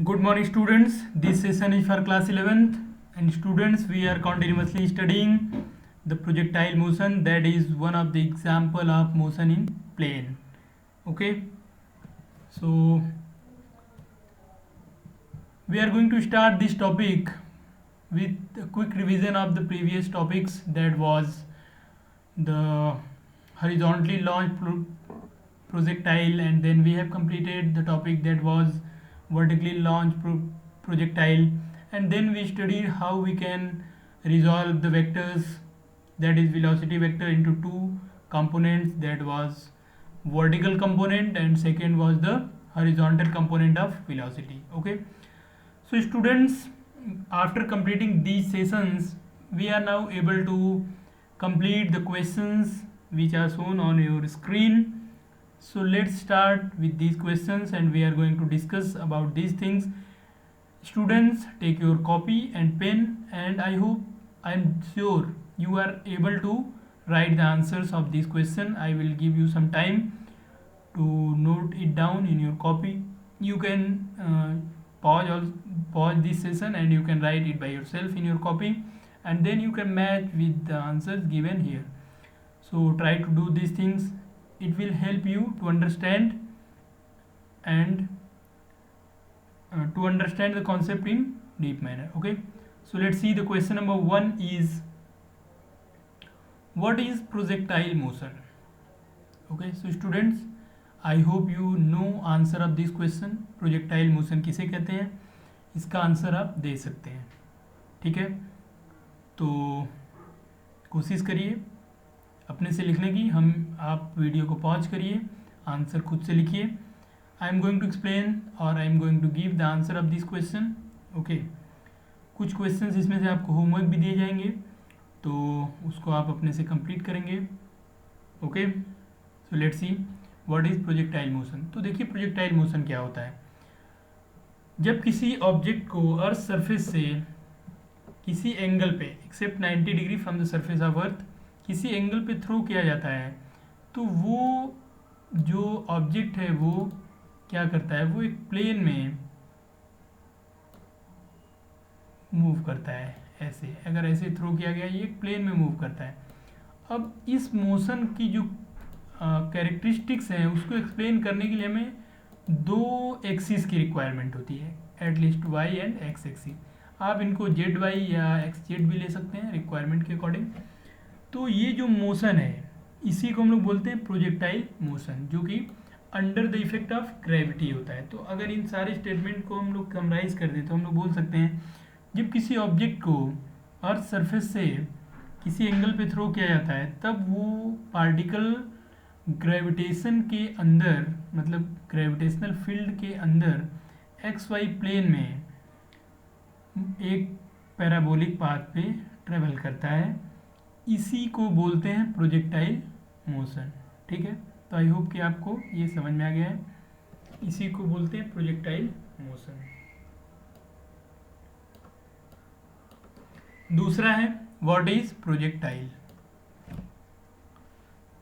Good morning students, this session is for class 11th and students we are continuously studying the projectile motion, that is one of the example of motion in plane. Okay, so we are going to start this topic with a quick revision of the previous topics, that was the horizontally launched projectile, and then we have completed the topic that was vertically launched projectile, and then we studied how we can resolve the vectors, that is velocity vector, into two components, that was vertical component and second was the horizontal component of velocity. Okay, so students, after completing these sessions we are now able to complete the questions which are shown on your screen. So let's start with these questions and we are going to discuss about these things. Students, take your copy and pen, and I'm sure you are able to write the answers of this question. I will give you some time to note it down in your copy. You can pause this session and you can write it by yourself in your copy, and then you can match with the answers given here. So try to do these things. It will help you to understand and to understand the concept in deep manner. Okay, so let's see. The question number 1 is, what is projectile motion? Okay, so students, I hope you know answer of this question. Projectile motion किसे कहते हैं, इसका answer आप दे सकते हैं. ठीक है, तो कोशिश करिए अपने से लिखने की. आप वीडियो को पॉज करिए, आंसर खुद से लिखिए. I am going to explain और I am going to give the answer of this question. Okay, कुछ क्वेश्चंस इसमें से आपको होमवर्क भी दिए जाएंगे, तो उसको आप अपने से कंप्लीट करेंगे. Okay, so let's see what is projectile motion. तो देखिए प्रोजेक्टाइल मोशन क्या होता है. जब किसी ऑब्जेक्ट को अर्थ सरफेस से किसी एंगल पे except 90 degree from the surface of earth किसी एंगल पे थ्रो किया जाता है, तो वो जो ऑब्जेक्ट है वो क्या करता है, वो एक प्लेन में मूव करता है. ऐसे अगर ऐसे थ्रो किया गया, ये एक प्लेन में मूव करता है. अब इस मोशन की जो कैरेक्टरिस्टिक्स हैं उसको एक्सप्लेन करने के लिए हमें दो एक्सिस की रिक्वायरमेंट होती है, at least Y and X axis. आप इनको जेड वाई या एक्स जेड भी ले सकते हैं रिक्वायरमेंट के अकॉर्डिंग. तो ये जो मोशन है इसी को हम लोग बोलते हैं प्रोजेक्टाइल मोशन, जो कि under the effect of gravity होता है. तो अगर इन सारे स्टेटमेंट को हम लोग समराइज कर दें तो हम लोग बोल सकते हैं, जब किसी ऑब्जेक्ट को अर्थ सरफेस से किसी एंगल पे थ्रो किया जाता है, तब वो पार्टिकल ग्रेविटेशन के अंदर, मतलब ग्रेविटेशनल फील्ड के अंदर एक्स वाई प्लेन में एक पैराबोलिक पाथ पे ट्रेवल करता है. इसी को बोलते हैं प्रोजेक्टाइल मोशन. ठीक है, तो आई होप कि आपको ये समझ में आ गया है. इसी को बोलते हैं प्रोजेक्टाइल मोशन. दूसरा है व्हाट इज प्रोजेक्टाइल.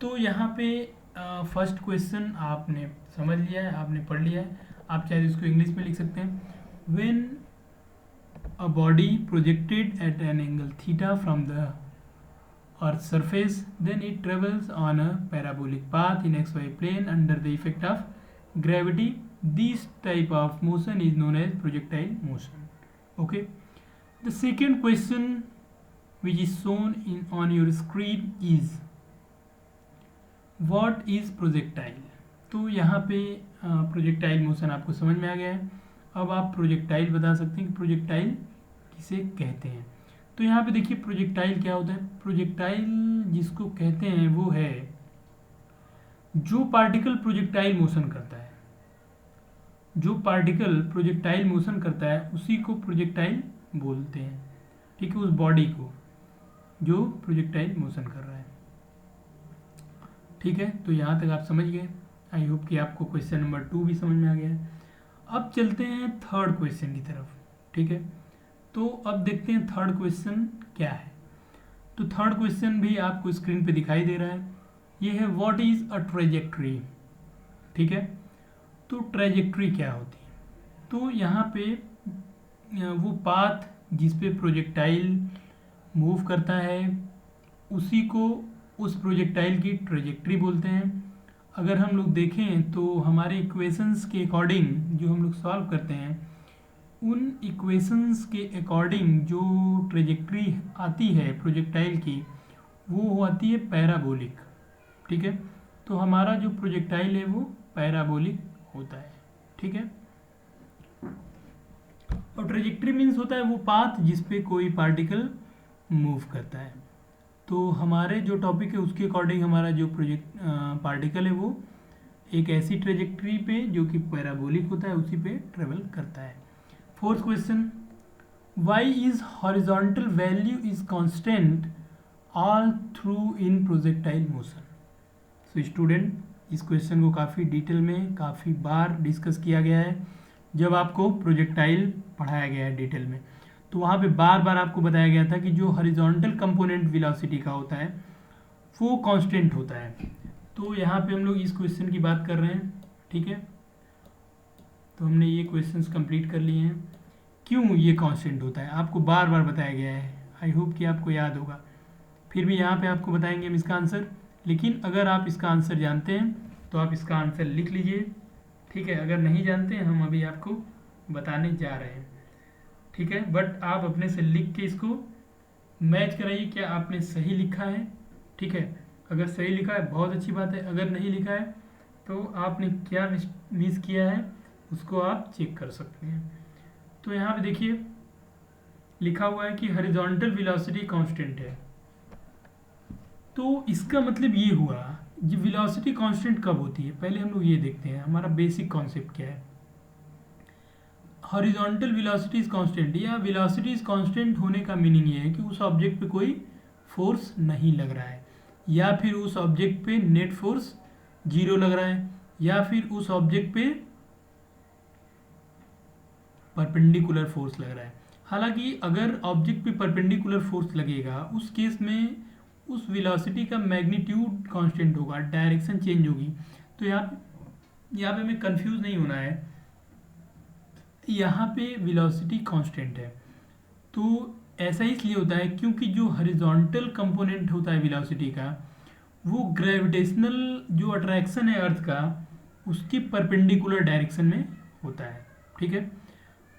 तो यहाँ पे फर्स्ट क्वेश्चन आपने समझ लिया है, आपने पढ़ लिया है. आप चाहे इसको इंग्लिश में लिख सकते हैं. When a body projected at an angle theta from the earth surface, then it travels on a parabolic path in X Y plane under the effect of gravity. This type of motion is known as projectile motion. Okay, the second question which is shown on your screen is what is projectile. तो यहाँ पे projectile motion आपको समझ में आ गया है. अब आप प्रोजेक्टाइल बता सकते हैं कि प्रोजेक्टाइल किसे कहते हैं. तो यहाँ पे देखिए प्रोजेक्टाइल क्या होता है. प्रोजेक्टाइल जिसको कहते हैं वो है जो पार्टिकल प्रोजेक्टाइल मोशन करता है. जो पार्टिकल प्रोजेक्टाइल मोशन करता है उसी को प्रोजेक्टाइल बोलते हैं. ठीक है, उस बॉडी को जो प्रोजेक्टाइल मोशन कर रहा है. ठीक है, तो यहाँ तक आप समझ गए. आई होप कि आपको क्वेश्चन नंबर 2 भी समझ में आ गया है. अब चलते हैं थर्ड क्वेश्चन की तरफ. ठीक है, तो अब देखते हैं थर्ड क्वेश्चन क्या है. तो थर्ड क्वेश्चन भी आपको स्क्रीन पे दिखाई दे रहा है. ये है व्हाट इज अ ट्रेजेक्ट्री. ठीक है, तो ट्रेजेक्ट्री क्या होती है. तो यहाँ पे वो पाथ जिस पे प्रोजेक्टाइल मूव करता है उसी को उस प्रोजेक्टाइल की ट्रेजेक्ट्री बोलते हैं। अगर हम लोग देखें तो हमारे इक्वेशंस के अकॉर्डिंग जो हम लोग सॉल्व करते हैं उन इक्वेशंस के अकॉर्डिंग जो ट्रेजेक्ट्री आती है प्रोजेक्टाइल की वो आती है पैराबोलिक। ठीक है, तो हमारा जो प्रोजेक्टाइल है वो पैराबोलिक होता है। ठीक है, और ट्रेजेक्ट्री मीन्स होता है वो पाथ जिस पे कोई पार्टिकल मूव करता है। तो हमारे जो टॉपिक है उसके अकॉर्डिंग हमारा जो पार्टिकल है वो एक ऐसी ट्रेजेक्ट्री पे जो कि पैराबोलिक होता है उसी पे ट्रेवल करता है। Fourth question, why is horizontal value is constant all through in projectile motion. So student, इस क्वेश्चन को काफ़ी डिटेल में काफ़ी बार डिस्कस किया गया है जब आपको प्रोजेक्टाइल पढ़ाया गया है डिटेल में। तो वहाँ पे बार बार आपको बताया गया था कि जो हॉरिजॉन्टल कंपोनेंट वेलोसिटी का होता है वो कांस्टेंट होता है। तो यहाँ पे हम लोग इस क्वेश्चन की बात कर रहे हैं। ठीक है, तो हमने ये क्वेश्चंस कंप्लीट कर लिए हैं। क्यों ये कांस्टेंट होता है आपको बार बार बताया गया है, आई होप कि आपको याद होगा। फिर भी यहाँ पे आपको बताएंगे हम इसका आंसर, लेकिन अगर आप इसका आंसर जानते हैं तो आप इसका आंसर लिख लीजिए। ठीक है, अगर नहीं जानते हैं हम अभी आपको बताने जा रहे हैं। ठीक है, बट आप अपने से लिख के इसको मैच कराइए क्या आपने सही लिखा है। ठीक है, अगर सही लिखा है बहुत अच्छी बात है, अगर नहीं लिखा है तो आपने क्या मिस किया है उसको आप चेक कर सकते हैं। तो यहाँ पे देखिए लिखा हुआ है कि हॉरिजॉन्टल वेलोसिटी कांस्टेंट है। तो इसका मतलब ये हुआ ये वेलोसिटी कांस्टेंट कब होती है, पहले हम लोग ये देखते हैं हमारा बेसिक कॉन्सेप्ट क्या है। हॉरिजॉन्टल वेलोसिटी इज कांस्टेंट या वेलोसिटी इज कांस्टेंट होने का मीनिंग ये है कि उस ऑब्जेक्ट पे कोई फोर्स नहीं लग रहा है, या फिर उस ऑब्जेक्ट पे नेट फोर्स 0 लग रहा है, या फिर उस ऑब्जेक्ट पे परपेंडिकुलर फोर्स लग रहा है। हालांकि अगर ऑब्जेक्ट पे परपेंडिकुलर फोर्स लगेगा उस केस में उस वेलोसिटी का मैग्नीट्यूड कांस्टेंट होगा, डायरेक्शन चेंज होगी। तो यहाँ पे हमें कंफ्यूज नहीं होना है, यहाँ पे वेलोसिटी कांस्टेंट है। तो ऐसा इसलिए होता है क्योंकि जो हॉरिजॉन्टल कंपोनेंट होता है वेलोसिटी का वो ग्रेविटेशनल जो अट्रैक्शन है अर्थ का उसकी परपेंडिकुलर डायरेक्शन में होता है। ठीक है,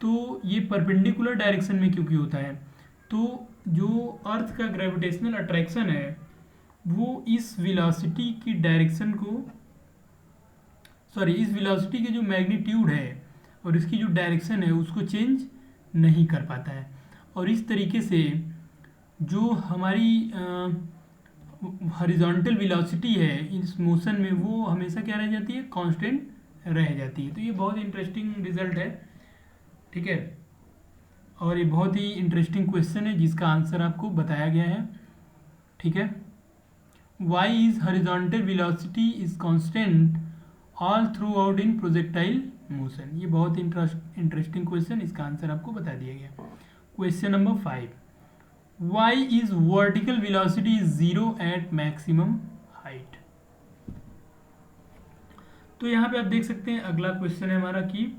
तो ये परपेंडिकुलर डायरेक्शन में क्योंकि होता है तो जो अर्थ का ग्रेविटेशनल अट्रैक्शन है वो इस वेलोसिटी की डायरेक्शन को इस वेलोसिटी के जो मैग्नीट्यूड है और इसकी जो डायरेक्शन है उसको चेंज नहीं कर पाता है। और इस तरीके से जो हमारी हॉरिजॉन्टल वेलोसिटी है इस मोशन में वो हमेशा क्या रह जाती है, कांस्टेंट रह जाती है। तो ये बहुत इंटरेस्टिंग रिजल्ट है। ठीक है, और ये बहुत ही इंटरेस्टिंग क्वेश्चन है जिसका आंसर आपको बताया गया है। ठीक है, why is horizontal velocity is constant all through out in projectile motion. ये बहुत इंटरेस्टिंग क्वेश्चन, इसका आंसर आपको बता दिया गया। Question number 5, why is vertical velocity is 0 at maximum height. तो यहाँ पे आप देख सकते हैं अगला क्वेश्चन है हमारा कि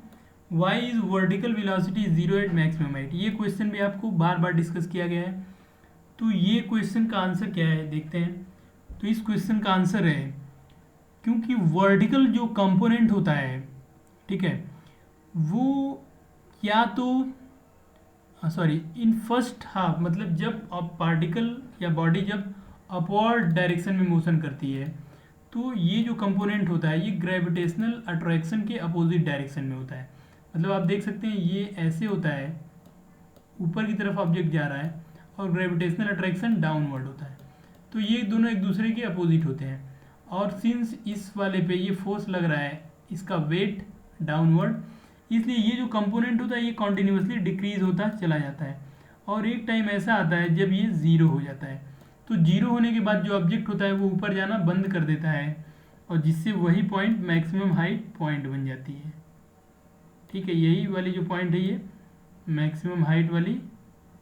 why is vertical velocity is 0 at maximum height. ये क्वेश्चन भी आपको बार बार डिस्कस किया गया है। तो ये क्वेश्चन का आंसर क्या है देखते हैं। तो इस क्वेश्चन का आंसर है क्योंकि वर्टिकल जो कंपोनेंट होता है, ठीक है, वो या तो इन फर्स्ट हाफ मतलब जब पार्टिकल या बॉडी जब अपवर्ड डायरेक्शन में मोशन करती है तो ये जो कंपोनेंट होता है ये ग्रेविटेशनल अट्रैक्शन के अपोजिट डायरेक्शन में होता है। मतलब आप देख सकते हैं ये ऐसे होता है, ऊपर की तरफ ऑब्जेक्ट जा रहा है और ग्रेविटेशनल अट्रैक्शन डाउनवर्ड होता है। तो ये दोनों एक दूसरे के अपोजिट होते हैं। और सिंस इस वाले पे ये फोर्स लग रहा है, इसका वेट डाउनवर्ड, इसलिए ये जो कंपोनेंट होता है ये कॉन्टिन्यूसली डिक्रीज होता चला जाता है और एक टाइम ऐसा आता है जब ये ज़ीरो हो जाता है। तो जीरो होने के बाद जो ऑब्जेक्ट होता है वो ऊपर जाना बंद कर देता है और जिससे वही पॉइंट मैक्सिमम हाइट पॉइंट बन जाती है। ठीक है, यही वाली जो पॉइंट है ये मैक्सिमम हाइट वाली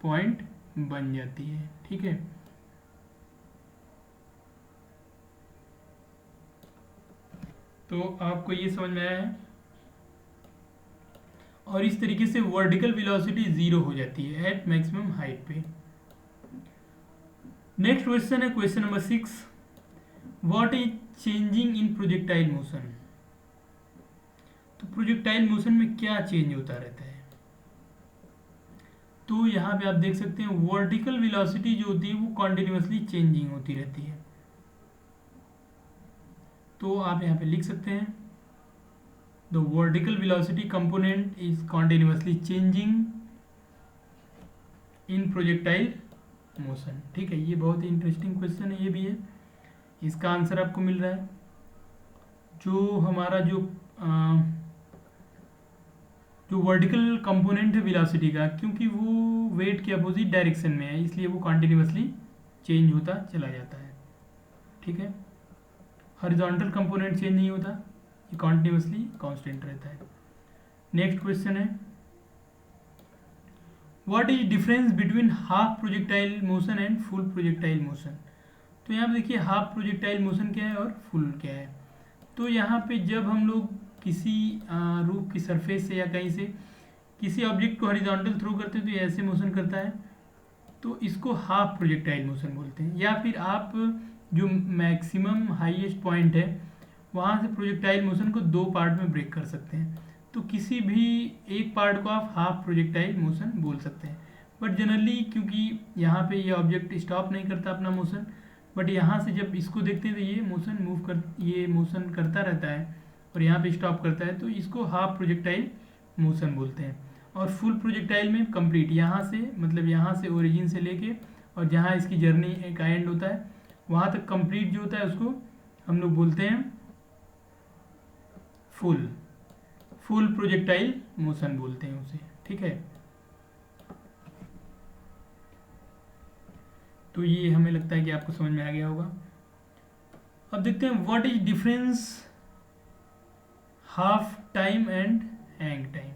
पॉइंट बन जाती है। ठीक है, तो आपको ये समझ में आया है। और इस तरीके से वर्टिकल वेलोसिटी 0 हो जाती है एट मैक्सिमम हाइट पे। नेक्स्ट क्वेश्चन है question number 6, what is changing in projectile motion. तो प्रोजेक्टाइल मोशन में क्या चेंज होता रहता है। तो यहाँ पे आप देख सकते हैं वर्टिकल वेलोसिटी जो होती है वो कॉन्टिन्यूसली चेंजिंग होती रहती है। तो आप यहाँ पे लिख सकते हैं the vertical velocity component is continuously changing in projectile motion. ठीक है, ये बहुत ही इंटरेस्टिंग क्वेश्चन है, ये भी है। इसका आंसर आपको मिल रहा है जो हमारा जो वर्टिकल कंपोनेंट है वेलोसिटी का, क्योंकि वो वेट के अपोजिट डायरेक्शन में है इसलिए वो कॉन्टिन्यूसली चेंज होता चला जाता है। ठीक है, हॉरिजॉन्टल कंपोनेंट चेंज नहीं होता, ये कॉन्टिन्यूसली कांस्टेंट रहता है। नेक्स्ट क्वेश्चन है what is difference between half projectile motion and full projectile motion. तो यहाँ पे देखिए हाफ प्रोजेक्टाइल मोशन क्या है और फुल क्या है। तो यहाँ पे जब हम लोग किसी रूप की सरफेस से या कहीं से किसी ऑब्जेक्ट को हॉरिजॉन्टल थ्रो करते हैं तो ये ऐसे मोशन करता है, तो इसको हाफ प्रोजेक्टाइल मोशन बोलते हैं। या फिर आप जो मैक्सिमम हाईएस्ट पॉइंट है वहाँ से प्रोजेक्टाइल मोशन को दो पार्ट में ब्रेक कर सकते हैं, तो किसी भी एक पार्ट को आप हाफ प्रोजेक्टाइल मोशन बोल सकते हैं। बट जनरली क्योंकि यहाँ पे ये ऑब्जेक्ट स्टॉप नहीं करता अपना मोशन, बट यहाँ से जब इसको देखते हैं तो ये मोशन करता रहता है और यहाँ पे स्टॉप करता है, तो इसको हाफ प्रोजेक्टाइल मोशन बोलते हैं। और फुल प्रोजेक्टाइल में कंप्लीट यहाँ से मतलब यहाँ से ओरिजिन से लेके और जहाँ इसकी जर्नी का एंड होता है वहाँ तक कंप्लीट जो होता है उसको हम लोग बोलते हैं फुल प्रोजेक्टाइल मोशन बोलते हैं उसे। ठीक है, तो ये हमें लगता है कि आपको समझ में आ गया होगा। अब देखते हैं what is difference half time and hang time.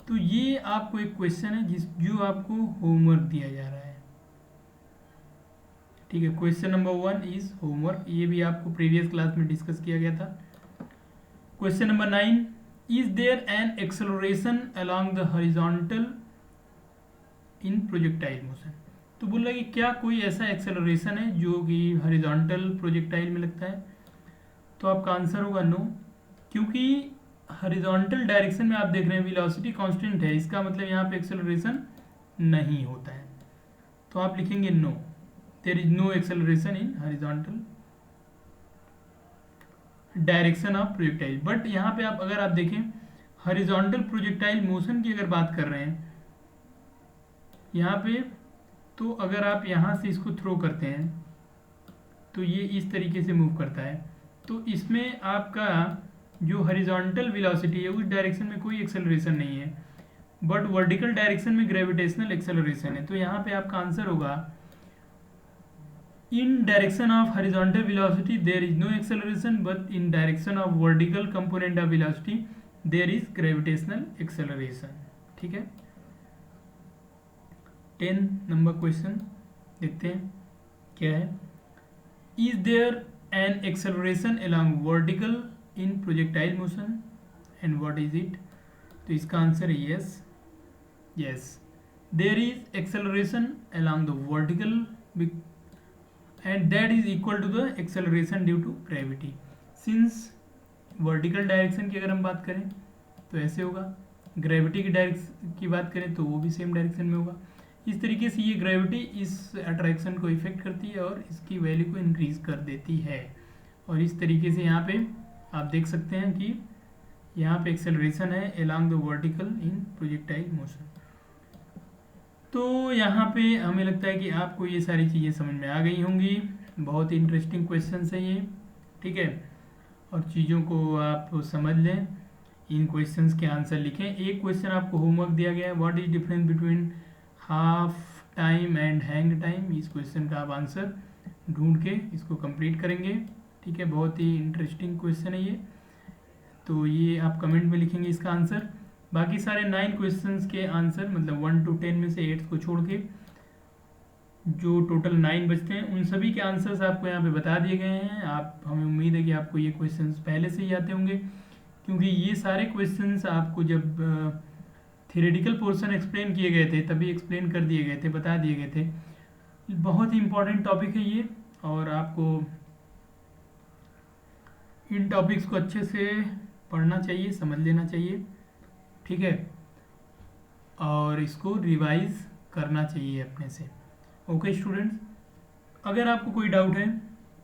तो ये आपको एक क्वेश्चन है जो आपको होमवर्क दिया जा रहा है। ठीक है, क्वेश्चन नंबर 1 इज होमवर्क, ये भी आपको प्रीवियस क्लास में डिस्कस किया गया था। Question number 9, is there an acceleration along the horizontal in projectile motion. तो बोल रहा है कि क्या कोई ऐसा एक्सेलरेशन है जो कि हॉरिजॉन्टल प्रोजेक्टाइल में लगता है। तो आपका आंसर होगा नो, क्योंकि हॉरिजॉन्टल डायरेक्शन में आप देख रहे हैं वेलोसिटी कांस्टेंट है, इसका मतलब यहाँ पे एक्सेलरेशन नहीं होता है। तो आप लिखेंगे no, there is no acceleration in horizontal direction of projectile. But यहाँ पे अगर आप देखें हॉरिजॉन्टल प्रोजेक्टाइल मोशन की अगर बात कर रहे हैं यहाँ पे, तो अगर आप यहाँ से इसको थ्रो करते हैं तो ये इस तरीके से मूव करता है, तो इसमें आपका जो हॉरिजॉन्टल वेलोसिटी है उस डायरेक्शन में कोई एक्सेलरेशन नहीं है, बट वर्टिकल डायरेक्शन में ग्रेविटेशनल एक्सेलरेशन है। तो यहाँ पे आपका आंसर होगा in direction of horizontal velocity there is no acceleration, but in direction of vertical component of velocity there is gravitational acceleration। ठीक है, 10 नंबर क्वेश्चन देखते हैं क्या है। is there an acceleration along vertical in projectile motion and what is it। तो इसका answer है yes there is acceleration along the vertical and that is equal to the acceleration due to gravity। since vertical direction की अगर हम बात करें तो ऐसे होगा, ग्रेविटी की डायरेक्शन की बात करें तो वो भी सेम डायरेक्शन में होगा। इस तरीके से ये ग्रेविटी इस अट्रैक्शन को इफेक्ट करती है और इसकी वैल्यू को इंक्रीज कर देती है। और इस तरीके से यहाँ पे आप देख सकते हैं कि यहाँ पे एक्सेलरेशन है along the vertical in projectile motion। तो यहाँ पे हमें लगता है कि आपको ये सारी चीज़ें समझ में आ गई होंगी। बहुत ही इंटरेस्टिंग क्वेश्चन है ये। ठीक है, और चीज़ों को आप समझ लें, इन क्वेश्चंस के आंसर लिखें। एक क्वेश्चन आपको होमवर्क दिया गया है, what is difference between half time and hang time. इस क्वेश्चन का आप आंसर ढूंढ के इसको कंप्लीट करेंगे। ठीक है, बहुत ही इंटरेस्टिंग क्वेश्चन है ये, तो ये आप कमेंट में लिखेंगे इसका आंसर। बाकी सारे 9 क्वेश्चंस के आंसर मतलब 1 to 10 में से 8 को छोड़ के जो टोटल 9 बचते हैं उन सभी के आंसर्स आपको यहाँ पे बता दिए गए हैं। हमें उम्मीद है कि आपको ये क्वेश्चंस पहले से ही आते होंगे, क्योंकि ये सारे क्वेश्चंस आपको जब थियोरेटिकल पोर्शन एक्सप्लेन किए गए थे तभी एक्सप्लेन कर दिए गए थे, बता दिए गए थे। बहुत ही इम्पोर्टेंट टॉपिक है ये, और आपको इन टॉपिक्स को अच्छे से पढ़ना चाहिए, समझ लेना चाहिए, ठीक है, और इसको रिवाइज करना चाहिए अपने से। ओके स्टूडेंट्स, अगर आपको कोई डाउट है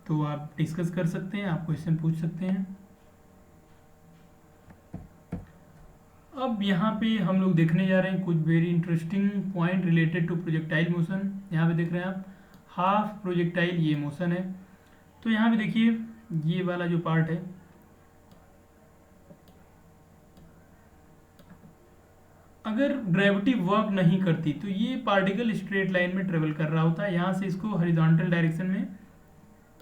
तो आप डिस्कस कर सकते हैं, आप क्वेश्चन पूछ सकते हैं। अब यहाँ पे हम लोग देखने जा रहे हैं कुछ very interesting point related to projectile motion. यहाँ पे देख रहे हैं आप, हाफ प्रोजेक्टाइल ये मोशन है। तो यहाँ पे देखिए ये वाला जो पार्ट है, अगर ग्रेविटी वर्क नहीं करती तो ये पार्टिकल स्ट्रेट लाइन में ट्रेवल कर रहा होता है, यहाँ से इसको हॉरिजॉन्टल डायरेक्शन में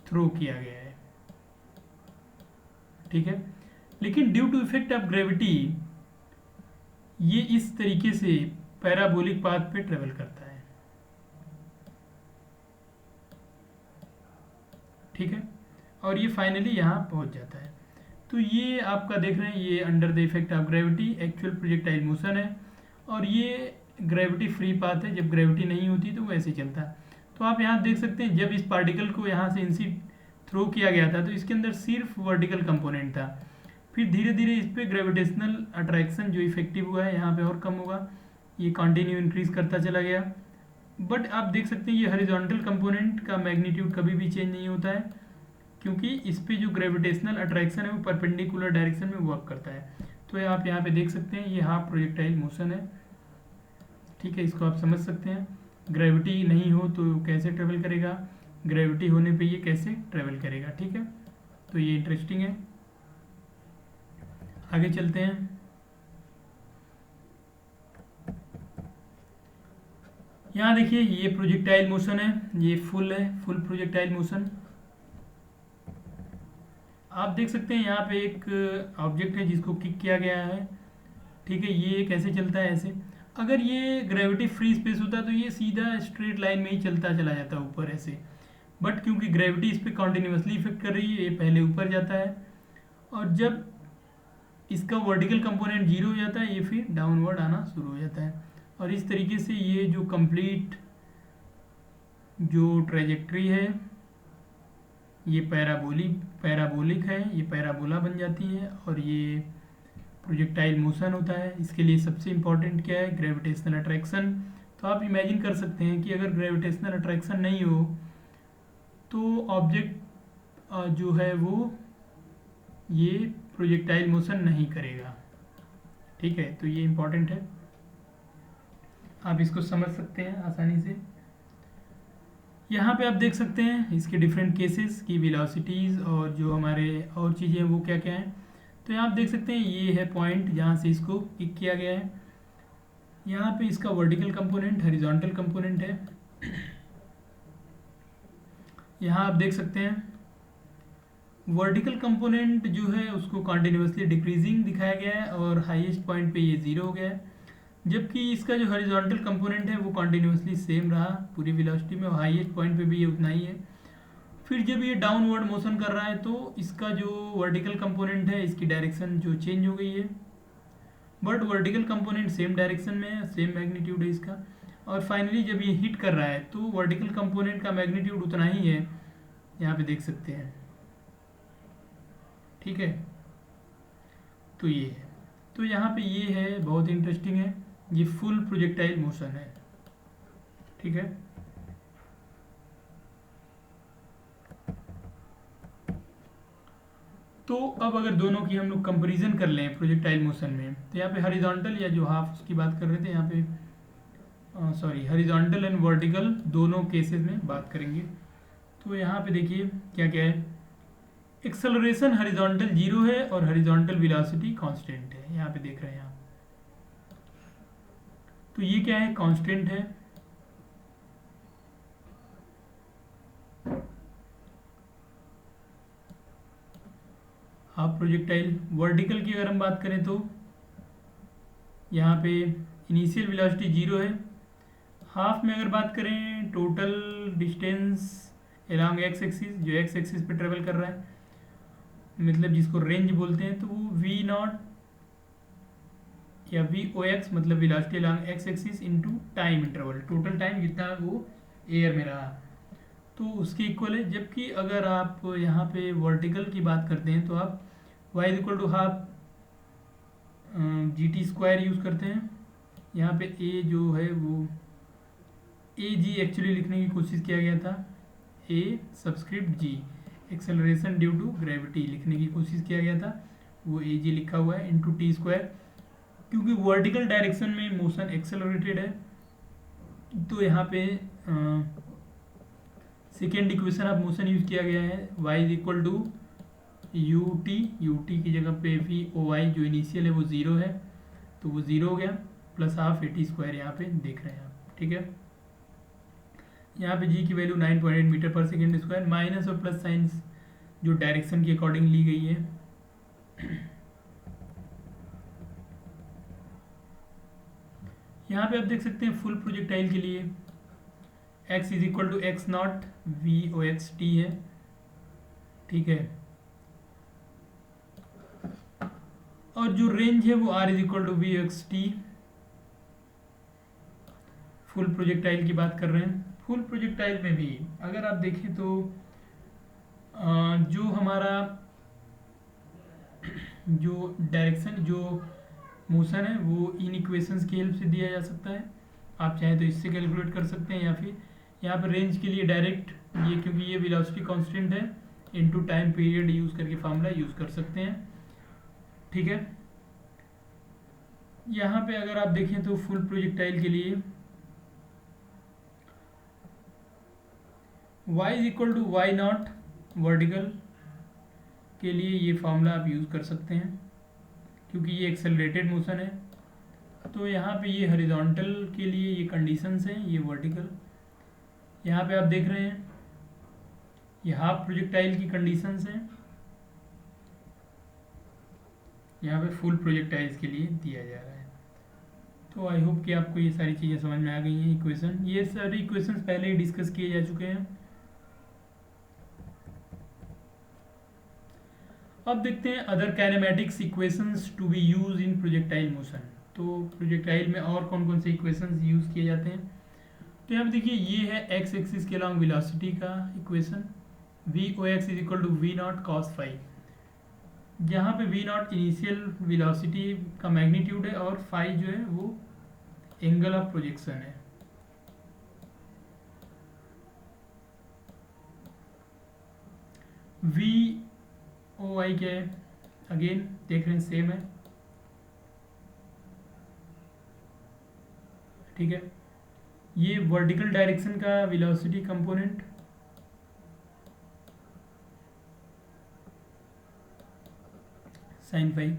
थ्रो किया गया है, ठीक है। लेकिन due to effect of gravity ये इस तरीके से पैराबोलिक पाथ पे ट्रेवल करता है, ठीक है, और ये फाइनली यहाँ पहुँच जाता है। तो ये आपका देख रहे हैं, ये under the effect of gravity actual projectile motion है, और ये ग्रेविटी फ्री पाथ है, जब ग्रेविटी नहीं होती तो वैसे चलता है। तो आप यहाँ देख सकते हैं, जब इस पार्टिकल को यहाँ से इनसी थ्रो किया गया था तो इसके अंदर सिर्फ वर्टिकल कंपोनेंट था, फिर धीरे धीरे इस पर ग्रेविटेशनल अट्रैक्शन जो इफेक्टिव हुआ है यहाँ पे और कम होगा, ये कंटिन्यू इंक्रीज करता चला गया। बट आप देख सकते हैं ये हॉरिजॉन्टल कंपोनेंट का मैग्नीट्यूड कभी भी चेंज नहीं होता है, क्योंकि इस पे जो ग्रेविटेशनल अट्रैक्शन है वो परपेंडिकुलर डायरेक्शन में वर्क करता है। तो आप यहाँ पे देख सकते हैं ये हाफ प्रोजेक्टाइल मोशन है, ठीक है, इसको आप समझ सकते हैं। ग्रेविटी नहीं हो तो कैसे ट्रेवल करेगा, ग्रेविटी होने पे ये कैसे ट्रेवल करेगा, ठीक है। तो ये इंटरेस्टिंग है, आगे चलते हैं। यहाँ देखिए ये प्रोजेक्टाइल मोशन है, ये फुल है, फुल प्रोजेक्टाइल मोशन। आप देख सकते हैं यहाँ पे एक ऑब्जेक्ट है जिसको किक किया गया है, ठीक है, ये कैसे चलता है ऐसे। अगर ये ग्रेविटी फ्री स्पेस होता तो ये सीधा स्ट्रेट लाइन में ही चलता चला जाता ऊपर ऐसे, बट क्योंकि ग्रेविटी इस पर कॉन्टिन्यूसली इफेक्ट कर रही है ये पहले ऊपर जाता है, और जब इसका वर्टिकल कंपोनेंट जीरो हो जाता है ये फिर डाउनवर्ड आना शुरू हो जाता है। और इस तरीके से ये जो कंप्लीट जो ट्रेजेक्ट्री है ये पैराबोलिक है, ये पैराबोला बन जाती है, और ये प्रोजेक्टाइल मोशन होता है। इसके लिए सबसे इम्पॉर्टेंट क्या है, ग्रेविटेशनल अट्रैक्शन। तो आप इमेजिन कर सकते हैं कि अगर ग्रेविटेशनल अट्रैक्शन नहीं हो तो ऑब्जेक्ट जो है वो ये प्रोजेक्टाइल मोशन नहीं करेगा, ठीक है। तो ये इम्पॉर्टेंट है, आप इसको समझ सकते हैं आसानी से। यहाँ पे आप देख सकते हैं इसके डिफरेंट केसेस की वेलोसिटीज़ और जो हमारे और चीज़ें वो क्या क्या हैं। तो यहाँ आप देख सकते हैं ये है पॉइंट जहाँ से इसको किक किया गया है, यहाँ पे इसका वर्टिकल कंपोनेंट हॉरिजॉन्टल कंपोनेंट है। यहाँ आप देख सकते हैं वर्टिकल कंपोनेंट जो है उसको कॉन्टिन्यूसली डिक्रीजिंग दिखाया गया है, और हाईएस्ट पॉइंट पे ये ज़ीरो हो गया है, जबकि इसका जो हॉरिजॉन्टल कंपोनेंट है वो कॉन्टिन्यूसली सेम रहा पूरी वेलोसिटी में, और हाईएस्ट पॉइंट पे भी ये उतना ही है। फिर जब ये डाउनवर्ड मोशन कर रहा है तो इसका जो वर्टिकल कंपोनेंट है इसकी डायरेक्शन जो चेंज हो गई है, but vertical component same direction में है, सेम मैग्नीट्यूड है इसका। और फाइनली जब ये हिट कर रहा है तो वर्टिकल कंपोनेंट का मैग्नीट्यूड उतना ही है, यहाँ पे देख सकते हैं, ठीक है। तो ये है, तो यहाँ पे ये है बहुत इंटरेस्टिंग है, ये फुल प्रोजेक्टाइल मोशन है, ठीक है। तो अब अगर दोनों की हम लोग कंपैरिजन कर लें प्रोजेक्टाइल मोशन में, तो यहाँ पे हॉरिजॉन्टल या जो हाफ उसकी बात कर रहे थे यहाँ पे हॉरिजॉन्टल एंड वर्टिकल दोनों केसेस में बात करेंगे। तो यहाँ पे देखिए क्या क्या है, एक्सेलरेशन हॉरिजॉन्टल जीरो है और हॉरिजॉन्टल वेलोसिटी कांस्टेंट है, यहाँ पे देख रहे हैं आप। तो ये क्या है, कांस्टेंट है, हाफ प्रोजेक्टाइल। वर्टिकल की अगर हम बात करें तो यहाँ पे इनिशियल वेलोसिटी जीरो है। हाफ में अगर बात करें total distance along x axis, जो एक्स एक्सिस पे ट्रेवल कर रहा है, मतलब जिसको रेंज बोलते हैं, तो वो वी नॉट या वी ओ एक्स मतलब velocity along x axis into time interval, total time जितना वो एयर में रहा, तो उसके इक्वल है। जबकि अगर आप यहाँ पे वर्टिकल की बात करते हैं तो आप y is equal to half g t square use करते हैं। यहाँ पे a जो है वो ए जी एक्चुअली लिखने की कोशिश किया गया था, a subscript g, acceleration due to gravity लिखने की कोशिश किया गया था, वो ए जी लिखा हुआ है इंटू टी स्क्वायर। क्योंकि वर्टिकल डायरेक्शन में मोशन एक्सेलरेटेड है, तो यहाँ पे second equation of motion use किया गया है, y is equal to u t की जगह पे वी ओ वाई जो इनिशियल है वो ज़ीरो है, तो वो ज़ीरो हो गया, plus half a t square यहाँ पे देख रहे हैं आप, ठीक है। यहाँ पे जी की वैल्यू 9.8 मीटर पर सेकेंड स्क्वायर, माइनस और प्लस साइंस जो डायरेक्शन के अकॉर्डिंग ली गई है। यहाँ पे आप देख सकते हैं फुल प्रोजेक्टाइल के लिए x is equal to x naught v o x t है, ठीक है। और जो रेंज है वो r is equal to v x t. Full projectile की बात कर रहे हैं। फुल प्रोजेक्टाइल में भी अगर आप देखें तो जो हमारा जो डायरेक्शन जो मोशन है वो इन इक्वेशंस की हेल्प से दिया जा सकता है। आप चाहें तो इससे कैलकुलेट कर सकते हैं, या फिर यहाँ पर रेंज के लिए डायरेक्ट ये, क्योंकि ये वेलोसिटी कांस्टेंट है, इनटू टाइम पीरियड यूज़ करके फार्मूला यूज़ कर सकते हैं, ठीक है। यहाँ पे अगर आप देखें तो फुल प्रोजेक्टाइल के लिए y is equal to y naught vertical के लिए ये फार्मूला आप यूज़ कर सकते हैं, क्योंकि ये एक्सेलरेटेड मोशन है। तो यहाँ पे ये हॉरिजॉन्टल के लिए ये कंडीशंस हैं, ये वर्टिकल। यहाँ पे आप देख रहे हैं ये हाफ प्रोजेक्टाइल की कंडीशंस हैं, यहाँ पे फुल प्रोजेक्टाइल्स के लिए दिया जा रहा है। तो आई होप कि आपको ये सारी चीज़ें समझ में आ गई हैं। इक्वेशन, ये सारे इक्वेशंस पहले ही डिस्कस किए जा चुके हैं। अब देखते हैं other kinematics equations to be use in projectile motion. तो प्रोजेक्टाइल में और कौन कौन से इक्वेशंस यूज़ किए जाते हैं, तो यहाँ पे देखिए ये है एक्स एक्सिस के अलॉन्ग वेलोसिटी का equation, v o x is equal to v naught cos five, जहाँ पे वी नॉट इनिशियल वेलोसिटी का मैग्नीट्यूड है और फाइव जो है वो एंगल ऑफ प्रोजेक्शन है। वी ओ आई क्या है, अगेन देख रहे हैं सेम है, ठीक है। ये वर्टिकल डायरेक्शन का वेलोसिटी कंपोनेंट, साइन फाइव,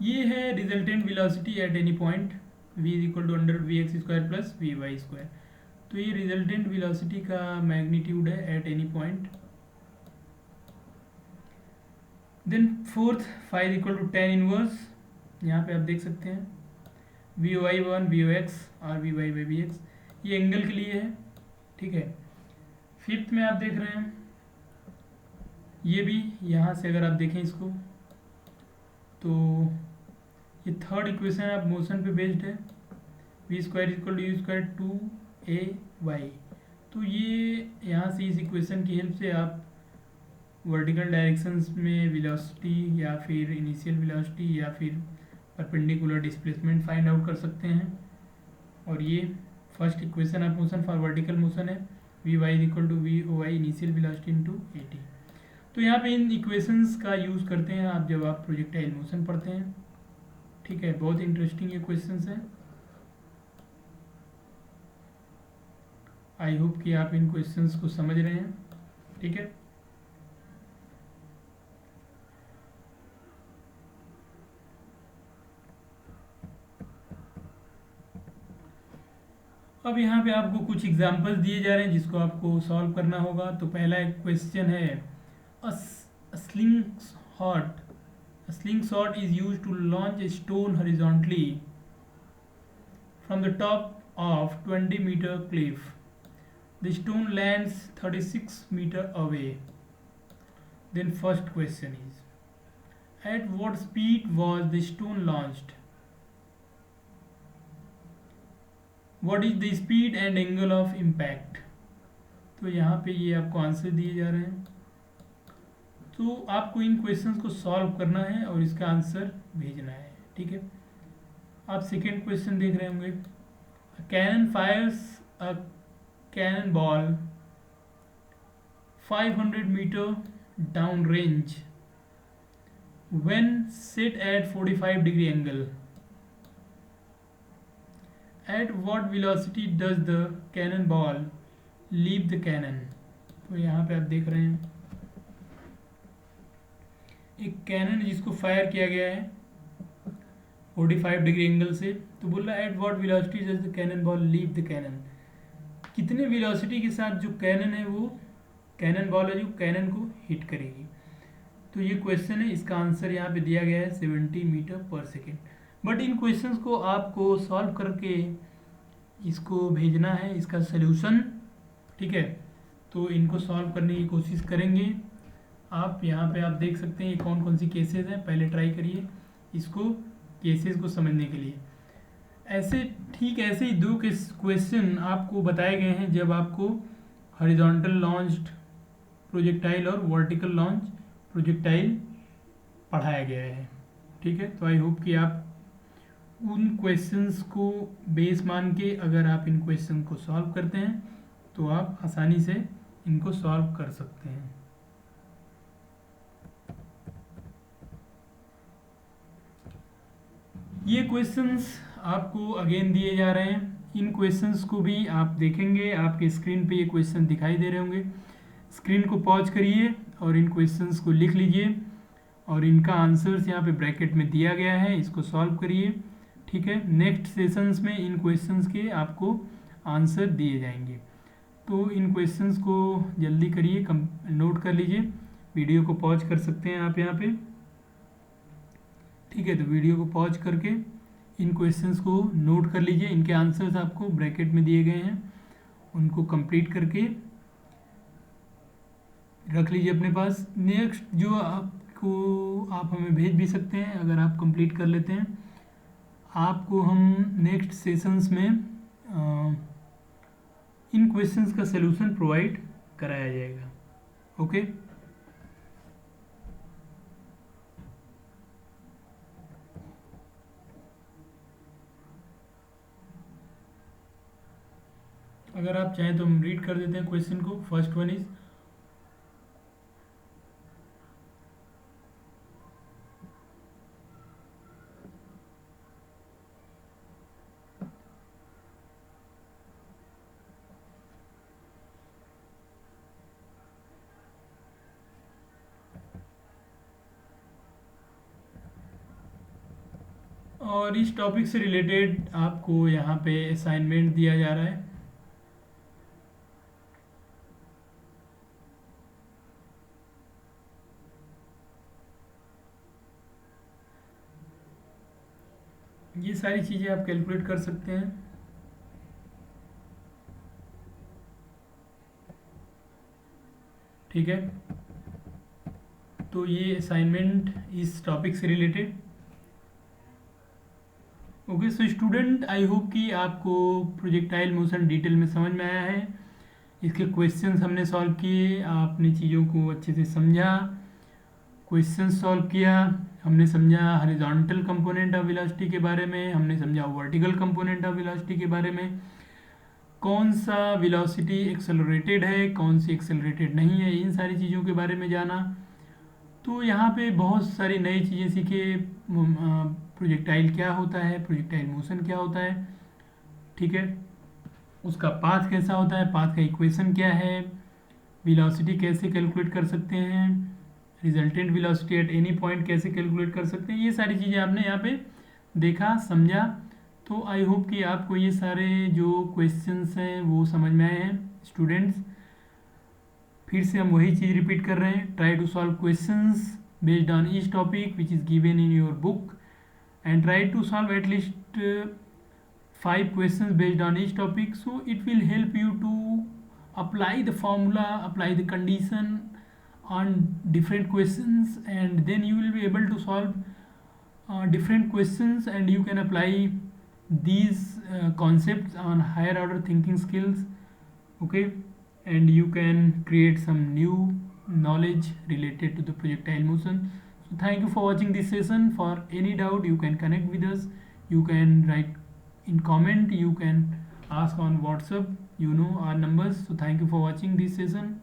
ये है resultant velocity at any point, v is equal to under v x square plus v y square. तो ये रिजल्टेंट वेलोसिटी का मैग्नीट्यूड है at any point. Then fourth five equal to tan inverse, यहाँ पे आप देख सकते हैं v o I one v o x और v y by v x, ये एंगल के लिए है, ठीक है। फिफ्थ में आप देख रहे हैं ये भी, यहाँ से अगर आप देखें इसको तो ये थर्ड इक्वेशन ऑफ मोशन पे बेस्ड है, v square equal to u square two a y. तो ये यहाँ से इस इक्वेशन की हेल्प से आप वर्टिकल डायरेक्शंस में वेलोसिटी या फिर इनिशियल वेलोसिटी या फिर परपेंडिकुलर डिस्प्लेसमेंट फाइंड आउट कर सकते हैं। और ये first equation of motion for vertical motion है, v y is equal to v o y initial velocity into a t. तो यहाँ पे इन इक्वेशंस का यूज़ करते हैं आप जब आप प्रोजेक्टाइल मोशन पढ़ते हैं, ठीक है। बहुत इंटरेस्टिंग ये क्वेश्चंस हैं। आई होप कि आप इन क्वेश्चंस को समझ रहे हैं, ठीक है। अब यहाँ पे आपको कुछ एग्जांपल्स दिए जा रहे हैं जिसको आपको सॉल्व करना होगा। तो पहला एक क्वेश्चन है, अ slingshot is used to launch a stone horizontally from the top of 20-meter cliff. The stone lands 36 meter away. Then first question is, At what speed was the stone launched? What is the speed and angle of impact? तो यहाँ पे ये आपको answer दिए जा रहे हैं, तो आपको इन क्वेश्चंस को सॉल्व करना है और इसका आंसर भेजना है। ठीक है, आप सेकेंड क्वेश्चन देख रहे होंगे। Cannon fires a cannon ball 500 meter down range when set at 45 degree angle. At what velocity does the cannonball leave the cannon? तो यहाँ पे आप देख रहे हैं एक कैनन जिसको फायर किया गया है 45 डिग्री एंगल से, तो बोल रहा है at what velocity does the cannon ball leave the cannon, कितने वेलोसिटी के साथ जो कैनन है वो कैनन बॉल है जो कैनन को हिट करेगी। तो ये क्वेश्चन है, इसका आंसर यहाँ पे दिया गया है 70 मीटर पर सेकेंड। बट इन क्वेश्चंस को आपको सॉल्व करके इसको भेजना है, इसका सलूशन। ठीक है, तो इनको सॉल्व करने की कोशिश करेंगे। आप यहाँ पे आप देख सकते हैं ये कौन कौन सी केसेस हैं, पहले ट्राई करिए इसको केसेस को समझने के लिए। ऐसे ठीक ऐसे ही दो क्वेश्चन आपको बताए गए हैं जब आपको हॉरिजॉन्टल लॉन्च्ड प्रोजेक्टाइल और वर्टिकल लॉन्च प्रोजेक्टाइल पढ़ाया गया है। ठीक है, तो आई होप कि आप उन क्वेश्चंस को बेस मान के अगर आप इन क्वेश्चन को सॉल्व करते हैं तो आप आसानी से इनको सॉल्व कर सकते हैं। ये क्वेश्चंस आपको अगेन दिए जा रहे हैं, इन क्वेश्चंस को भी आप देखेंगे, आपके स्क्रीन पे ये क्वेश्चन दिखाई दे रहे होंगे। स्क्रीन को पॉज करिए और इन क्वेश्चंस को लिख लीजिए और इनका आंसर्स यहाँ पे ब्रैकेट में दिया गया है, इसको सॉल्व करिए। ठीक है, नेक्स्ट सेशंस में इन क्वेश्चंस के आपको आंसर दिए जाएंगे, तो इन क्वेश्चंस को जल्दी करिए, नोट कर लीजिए। वीडियो को पॉज कर सकते हैं आप यहाँ पे। ठीक है, तो वीडियो को पॉज करके इन क्वेश्चंस को नोट कर लीजिए, इनके आंसर्स आपको ब्रैकेट में दिए गए हैं, उनको कंप्लीट करके रख लीजिए अपने पास। नेक्स्ट जो आपको आप हमें भेज भी सकते हैं, अगर आप कंप्लीट कर लेते हैं आपको हम नेक्स्ट सेशंस में इन क्वेश्चंस का सलूशन प्रोवाइड कराया जाएगा। ओके, अगर आप चाहें तो हम रीड कर देते हैं क्वेश्चन को। फर्स्ट वन इज और इस टॉपिक से रिलेटेड आपको यहाँ पे असाइनमेंट दिया जा रहा है। ये सारी चीज़ें आप कैलकुलेट कर सकते हैं। ठीक है, तो ये असाइनमेंट इस टॉपिक से related. Okay, so student I hope कि आपको प्रोजेक्टाइल मोशन डिटेल में समझ में आया है। इसके क्वेश्चंस हमने सॉल्व किए, आपने चीज़ों को अच्छे से समझा, क्वेश्चन सॉल्व किया, हमने समझा हॉरिजॉन्टल कंपोनेंट ऑफ वेलोसिटी के बारे में, हमने समझा वर्टिकल कंपोनेंट ऑफ वेलोसिटी के बारे में, कौन सा वेलोसिटी एक्सेलरेटेड है, कौन सी एक्सेलरेटेड नहीं है, इन सारी चीज़ों के बारे में जाना। तो यहाँ पे बहुत सारी नई चीज़ें सीखे, प्रोजेक्टाइल क्या होता है, प्रोजेक्टाइल मोशन क्या होता है। ठीक है, उसका पाथ कैसा होता है, पाथ का इक्वेशन क्या है, वेलोसिटी कैसे कैलकुलेट कर सकते हैं, resultant velocity at any point कैसे कैलकुलेट कर सकते हैं, ये सारी चीज़ें आपने यहाँ पे देखा, समझा। तो आई होप कि आपको ये सारे जो क्वेश्चंस हैं वो समझ में आए हैं स्टूडेंट्स। फिर से हम वही चीज़ रिपीट कर रहे हैं, try to solve questions based on each topic which is given in your book and try to solve at least 5 questions based on each topic, so it will help you to apply the formula, apply the condition, on different questions, and then you will be able to solve different questions, and you can apply these concepts on higher order thinking skills. Okay, and you can create some new knowledge related to the projectile motion. So thank you for watching this session. For any doubt, you can connect with us, you can write in comment, you can ask on WhatsApp, you know our numbers. So thank you for watching this session.